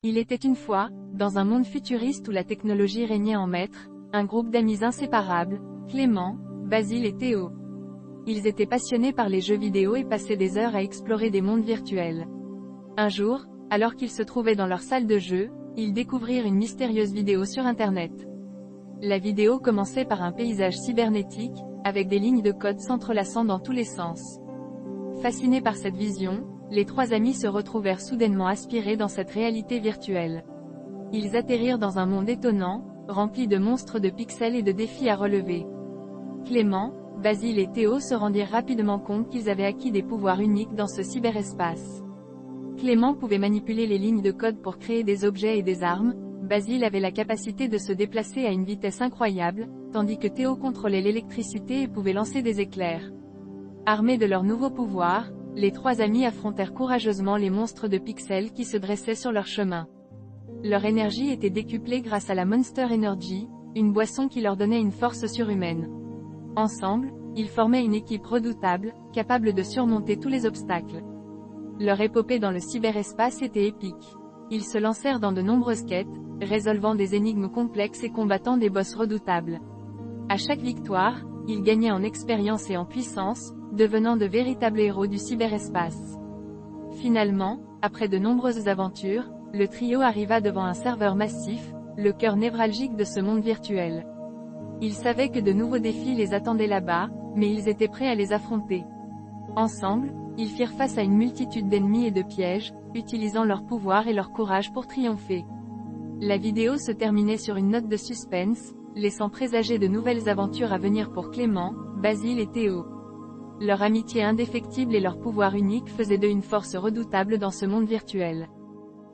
Il était une fois, dans un monde futuriste où la technologie régnait en maître, un groupe d'amis inséparables, Clément, Basile et Théo. Ils étaient passionnés par les jeux vidéo et passaient des heures à explorer des mondes virtuels. Un jour, alors qu'ils se trouvaient dans leur salle de jeu, ils découvrirent une mystérieuse vidéo sur Internet. La vidéo commençait par un paysage cybernétique, avec des lignes de code s'entrelaçant dans tous les sens. Fascinés par cette vision, les trois amis se retrouvèrent soudainement aspirés dans cette réalité virtuelle. Ils atterrirent dans un monde étonnant, rempli de monstres de pixels et de défis à relever. Clément, Basile et Théo se rendirent rapidement compte qu'ils avaient acquis des pouvoirs uniques dans ce cyberespace. Clément pouvait manipuler les lignes de code pour créer des objets et des armes, Basile avait la capacité de se déplacer à une vitesse incroyable, tandis que Théo contrôlait l'électricité et pouvait lancer des éclairs. Armés de leurs nouveaux pouvoirs, les trois amis affrontèrent courageusement les monstres de pixels qui se dressaient sur leur chemin. Leur énergie était décuplée grâce à la Monster Energy, une boisson qui leur donnait une force surhumaine. Ensemble, ils formaient une équipe redoutable, capable de surmonter tous les obstacles. Leur épopée dans le cyberespace était épique. Ils se lancèrent dans de nombreuses quêtes, résolvant des énigmes complexes et combattant des boss redoutables. À chaque victoire, ils gagnaient en expérience et en puissance, devenant de véritables héros du cyberespace. Finalement, après de nombreuses aventures, le trio arriva devant un serveur massif, le cœur névralgique de ce monde virtuel. Ils savaient que de nouveaux défis les attendaient là-bas, mais ils étaient prêts à les affronter. Ensemble, ils firent face à une multitude d'ennemis et de pièges, utilisant leur pouvoir et leur courage pour triompher. La vidéo se terminait sur une note de suspense, laissant présager de nouvelles aventures à venir pour Clément, Basile et Théo. Leur amitié indéfectible et leur pouvoir unique faisaient d'eux une force redoutable dans ce monde virtuel.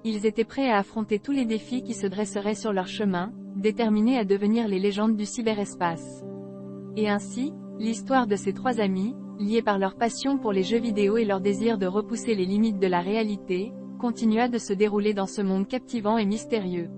Ils étaient prêts à affronter tous les défis qui se dresseraient sur leur chemin, déterminés à devenir les légendes du cyberespace. Et ainsi, l'histoire de ces trois amis, liés par leur passion pour les jeux vidéo et leur désir de repousser les limites de la réalité, continua de se dérouler dans ce monde captivant et mystérieux.